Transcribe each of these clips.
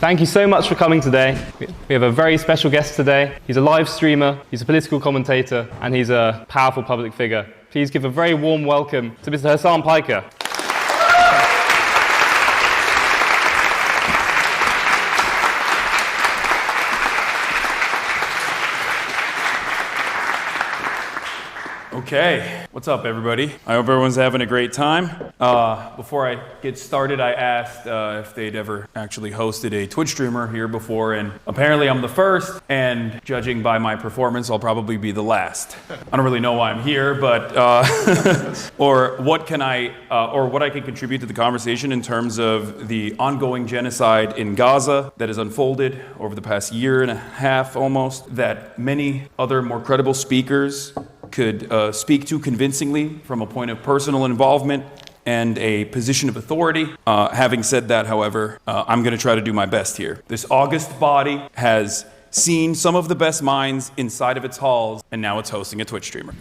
Thank you so much for coming today. We have a very special guest today. He's a live streamer, he's a political commentator, and he's a powerful public figure. Please give a very warm welcome to Mr. Hasan Piker. Okay, what's up everybody? I hope everyone's having a great time. Before I get started, I asked if they'd ever actually hosted a Twitch streamer here before, and apparently I'm the first, and judging by my performance, I'll probably be the last. I don't really know why I'm here, but or what I can contribute to the conversation in terms of the ongoing genocide in Gaza that has unfolded over the past year and a half almost, that many other more credible speakers could speak to convincingly from a point of personal involvement and a position of authority. Having said that, however, I'm going to try to do my best here. This august body has seen some of the best minds inside of its halls, and now it's hosting a Twitch streamer.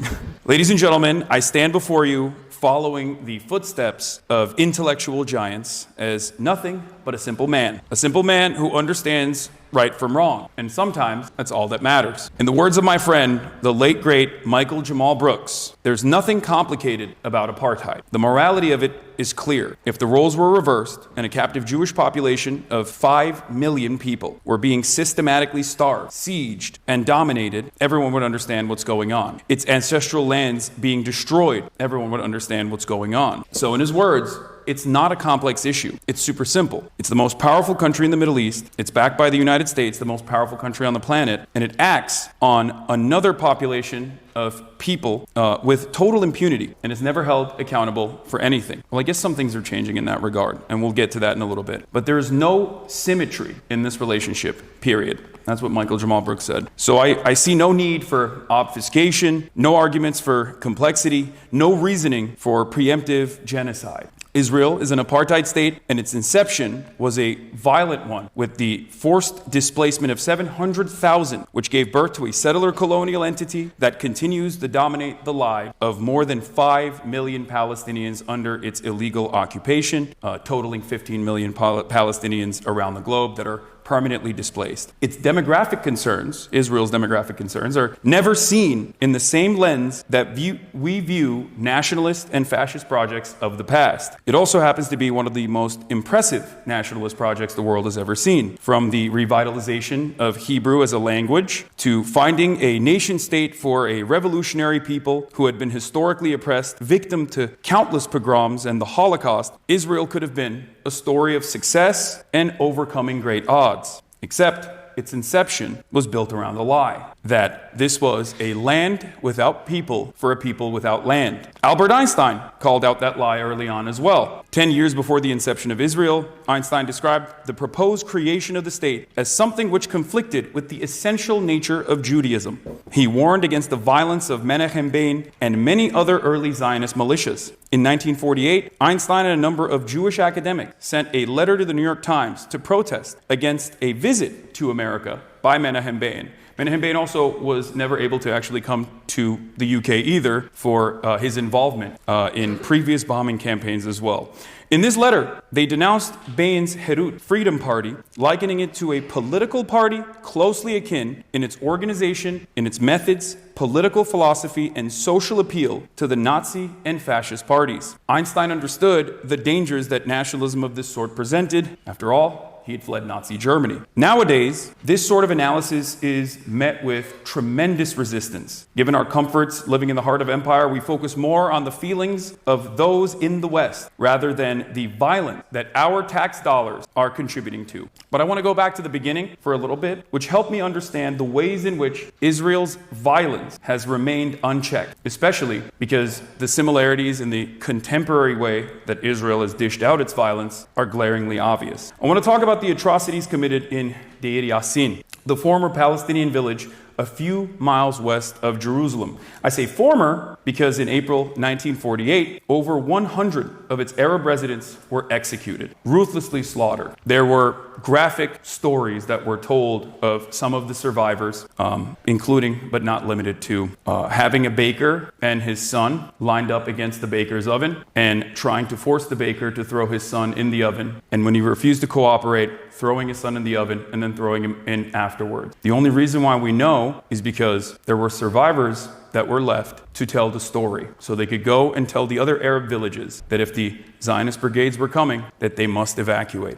Ladies and gentlemen, I stand before you following the footsteps of intellectual giants as nothing but a simple man who understands right from wrong, and sometimes that's all that matters. In the words of my friend, the late great Michael Jamal Brooks, there's nothing complicated about apartheid. The morality of it is clear. If the roles were reversed and a captive Jewish population of 5 million people were being systematically starved, sieged, and dominated, everyone would understand what's going on. Its ancestral lands being destroyed, everyone would understand what's going on. So in his words, it's not a complex issue. It's super simple. It's the most powerful country in the Middle East. It's backed by the United States, the most powerful country on the planet, and it acts on another population of people with total impunity and is never held accountable for anything. Well, I guess some things are changing in that regard, and we'll get to that in a little bit. But there is no symmetry in this relationship, period. That's what Michael Jamal Brooks said. So I see no need for obfuscation, no arguments for complexity, no reasoning for preemptive genocide. Israel is an apartheid state, and its inception was a violent one, with the forced displacement of 700,000, which gave birth to a settler colonial entity that continues to dominate the lives of more than 5 million Palestinians under its illegal occupation, totaling 15 million Palestinians around the globe that are permanently displaced. Its demographic concerns, Israel's demographic concerns, are never seen in the same lens that we view nationalist and fascist projects of the past. It also happens to be one of the most impressive nationalist projects the world has ever seen, from the revitalization of Hebrew as a language to finding a nation state for a revolutionary people who had been historically oppressed, victim to countless pogroms and the Holocaust. Israel could have been a story of success and overcoming great odds, except its inception was built around the lie that this was a land without people for a people without land. Albert Einstein called out that lie early on as well. 10 years before the inception of Israel, Einstein described the proposed creation of the state as something which conflicted with the essential nature of Judaism. He warned against the violence of Menachem Begin and many other early Zionist militias. In 1948, Einstein and a number of Jewish academics sent a letter to the New York Times to protest against a visit to America by Menachem Begin. Menachem Begin also was never able to actually come to the UK either for his involvement in previous bombing campaigns as well. In this letter, they denounced Begin's Herut, Freedom Party, likening it to a political party closely akin in its organization, in its methods, political philosophy, and social appeal to the Nazi and fascist parties. Einstein understood the dangers that nationalism of this sort presented. After all, he had fled Nazi Germany. Nowadays, this sort of analysis is met with tremendous resistance. Given our comforts living in the heart of empire, we focus more on the feelings of those in the West rather than the violence that our tax dollars are contributing to. But I want to go back to the beginning for a little bit, which helped me understand the ways in which Israel's violence has remained unchecked, especially because the similarities in the contemporary way that Israel has dished out its violence are glaringly obvious. I want to talk about the atrocities committed in Deir Yassin, the former Palestinian village a few miles west of Jerusalem. I say former because in April 1948, over 100 of its Arab residents were executed, ruthlessly slaughtered. There were graphic stories that were told of some of the survivors, including but not limited to having a baker and his son lined up against the baker's oven and trying to force the baker to throw his son in the oven. And when he refused to cooperate, throwing his son in the oven and then throwing him in afterwards. The only reason why we know is because there were survivors that were left to tell the story. So they could go and tell the other Arab villages that if the Zionist brigades were coming, that they must evacuate.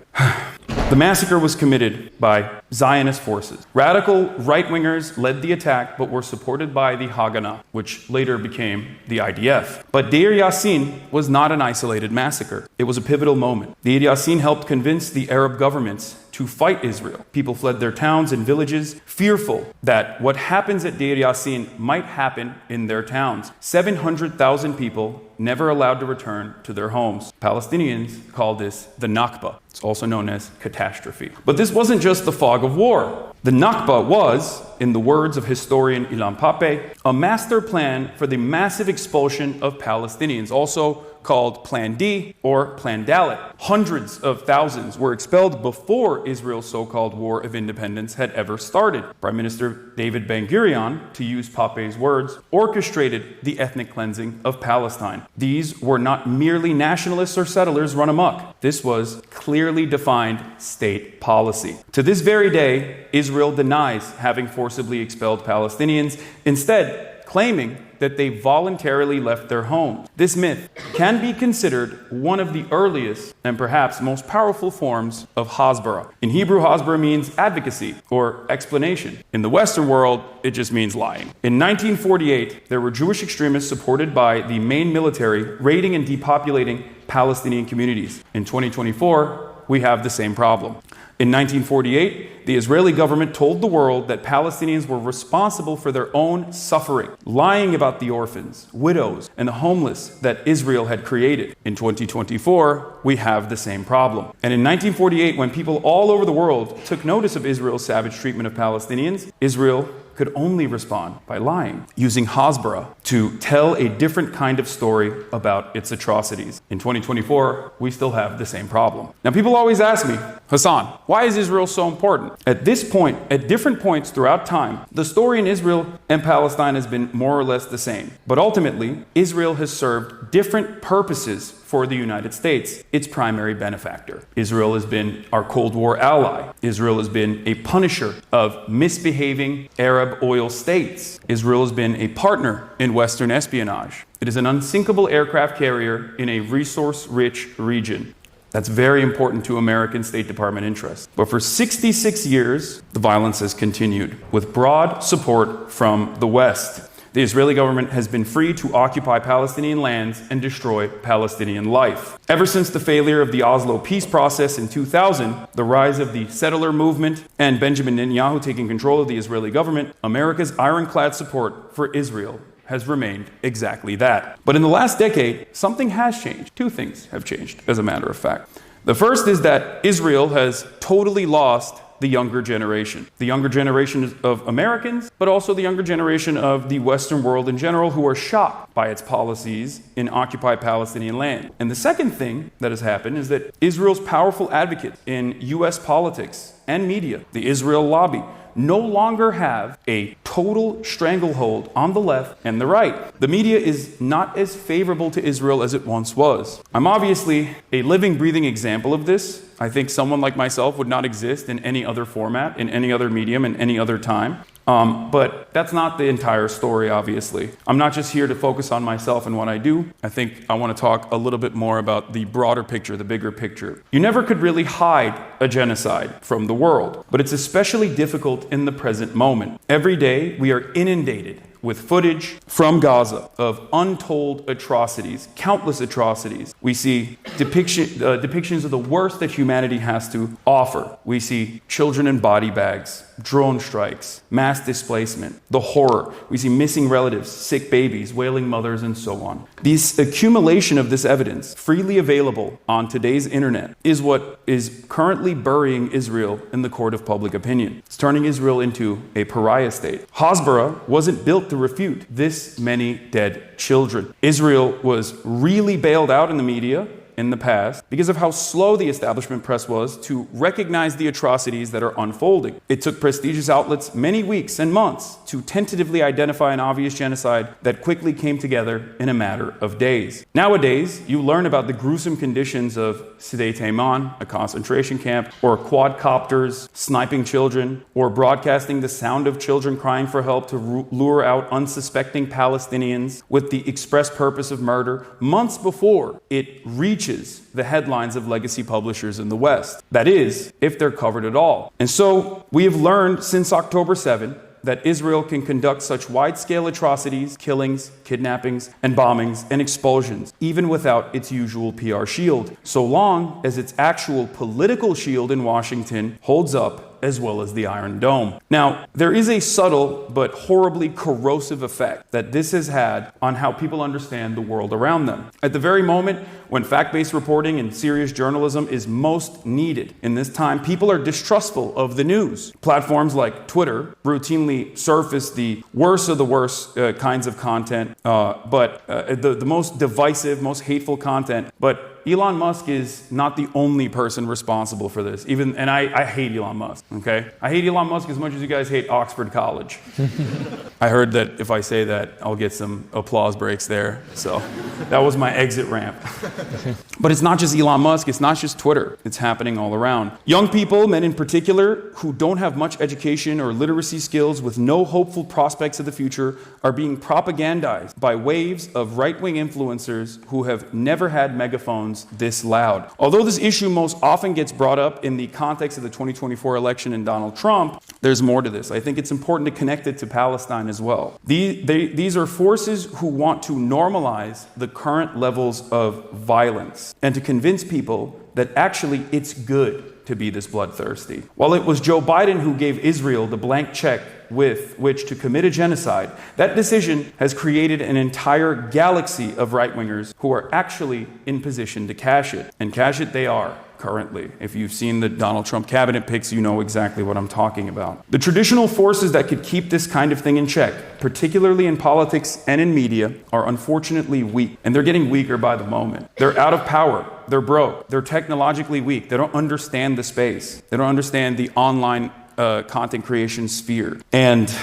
The massacre was committed by Zionist forces. Radical right-wingers led the attack, but were supported by the Haganah, which later became the IDF. But Deir Yassin was not an isolated massacre. It was a pivotal moment. Deir Yassin helped convince the Arab governments to fight Israel. People fled their towns and villages, fearful that what happens at Deir Yassin might happen in their towns. 700,000 people never allowed to return to their homes. Palestinians call this the Nakba. It's also known as catastrophe. But this wasn't just the fog of war. The Nakba was, in the words of historian Ilan Pape, a master plan for the massive expulsion of Palestinians, also called Plan D or Plan Dalet. Hundreds of thousands were expelled before Israel's so-called War of Independence had ever started. Prime Minister David Ben-Gurion, to use Pape's words, orchestrated the ethnic cleansing of Palestine. These were not merely nationalists or settlers run amok. This was clearly defined state policy. To this very day, Israel denies having forcibly expelled Palestinians, instead claiming that they voluntarily left their homes. This myth can be considered one of the earliest and perhaps most powerful forms of Hasbara. In Hebrew, Hasbara means advocacy or explanation. In the Western world, it just means lying. In 1948, there were Jewish extremists supported by the main military raiding and depopulating Palestinian communities. In 2024, we have the same problem. In 1948, the Israeli government told the world that Palestinians were responsible for their own suffering, lying about the orphans, widows, and the homeless that Israel had created. In 2024, we have the same problem. And in 1948, when people all over the world took notice of Israel's savage treatment of Palestinians, Israel could only respond by lying, using Hasbara to tell a different kind of story about its atrocities. In 2024, we still have the same problem. Now, people always ask me, Hasan, why is Israel so important? At this point, at different points throughout time, the story in Israel and Palestine has been more or less the same. But ultimately, Israel has served different purposes for the United States, its primary benefactor. Israel has been our Cold War ally. Israel has been a punisher of misbehaving Arab oil states. Israel has been a partner in Western espionage. It is an unsinkable aircraft carrier in a resource-rich region. That's very important to American State Department interests. But for 66 years, the violence has continued with broad support from the West. The Israeli government has been free to occupy Palestinian lands and destroy Palestinian life. Ever since the failure of the Oslo peace process in 2000, the rise of the settler movement, and Benjamin Netanyahu taking control of the Israeli government, America's ironclad support for Israel has remained exactly that. But in the last decade, something has changed. Two things have changed, as a matter of fact. The first is that Israel has totally lost the younger generation of Americans, but also the younger generation of the Western world in general, who are shocked by its policies in occupied Palestinian land. And the second thing that has happened is that Israel's powerful advocates in US politics and media, the Israel lobby, no longer have a total stranglehold on the left and the right. The media is not as favorable to Israel as it once was. I'm obviously a living, breathing example of this. I think someone like myself would not exist in any other format, in any other medium, in any other time. But that's not the entire story, obviously. I'm not just here to focus on myself and what I do. I think I want to talk a little bit more about the broader picture, the bigger picture. You never could really hide a genocide from the world, but it's especially difficult in the present moment. Every day, we are inundated with footage from Gaza of untold atrocities, countless atrocities. We see depictions of the worst that humanity has to offer. We see children in body bags, drone strikes, mass displacement, the horror. We see missing relatives, sick babies, wailing mothers, and so on. This accumulation of this evidence, freely available on today's internet, is what is currently burying Israel in the court of public opinion. It's turning Israel into a pariah state. Hasbara wasn't built to refute this many dead children. Israel was really bailed out in the media in the past because of how slow the establishment press was to recognize the atrocities that are unfolding. It took prestigious outlets many weeks and months to tentatively identify an obvious genocide that quickly came together in a matter of days. Nowadays, you learn about the gruesome conditions of Sde Tayman, a concentration camp, or quadcopters sniping children, or broadcasting the sound of children crying for help to lure out unsuspecting Palestinians with the express purpose of murder months before it reaches the headlines of legacy publishers in the West. That is, if they're covered at all. And so we have learned since October 7 that Israel can conduct such wide-scale atrocities, killings, kidnappings, and bombings and expulsions, even without its usual PR shield, so long as its actual political shield in Washington holds up, as well as the Iron Dome. Now, there is a subtle but horribly corrosive effect that this has had on how people understand the world around them. At the very moment when fact-based reporting and serious journalism is most needed in this time, people are distrustful of the news. Platforms like Twitter routinely surface the worst of the worst kinds of content, the most divisive, most hateful content, but Elon Musk is not the only person responsible for this. I hate Elon Musk, okay? I hate Elon Musk as much as you guys hate Oxford College. I heard that if I say that, I'll get some applause breaks there. So that was my exit ramp. But it's not just Elon Musk, it's not just Twitter. It's happening all around. Young people, men in particular, who don't have much education or literacy skills with no hopeful prospects of the future are being propagandized by waves of right-wing influencers who have never had megaphones this loud. Although this issue most often gets brought up in the context of the 2024 election and Donald Trump, there's more to this. I think it's important to connect it to Palestine as well. These are forces who want to normalize the current levels of violence and to convince people that actually it's good to be this bloodthirsty. While it was Joe Biden who gave Israel the blank check with which to commit a genocide, that decision has created an entire galaxy of right-wingers who are actually in position to cash it. And cash it they are currently. If you've seen the Donald Trump cabinet picks, you know exactly what I'm talking about. The traditional forces that could keep this kind of thing in check, particularly in politics and in media, are unfortunately weak. And they're getting weaker by the moment. They're out of power. They're broke. They're technologically weak. They don't understand the space. They don't understand the online content creation sphere. And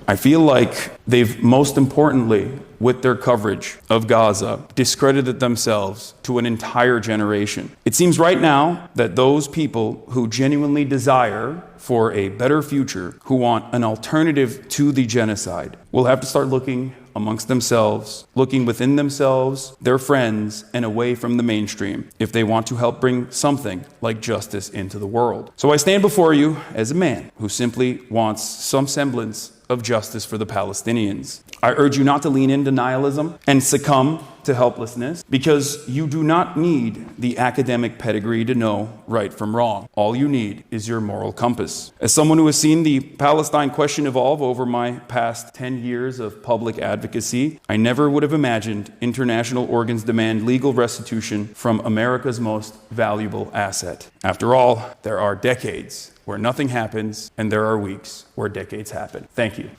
I feel like they've, most importantly, with their coverage of Gaza, discredited themselves to an entire generation. It seems right now that those people who genuinely desire for a better future, who want an alternative to the genocide, will have to start looking amongst themselves, looking within themselves, their friends, and away from the mainstream if they want to help bring something like justice into the world. So I stand before you as a man who simply wants some semblance of justice for the Palestinians. I urge you not to lean into nihilism and succumb to helplessness, because you do not need the academic pedigree to know right from wrong. All you need is your moral compass. As someone who has seen the Palestine question evolve over my past 10 years of public advocacy, I never would have imagined international organs demand legal restitution from America's most valuable asset. After all, there are decades where nothing happens, and there are weeks where decades happen. Thank you.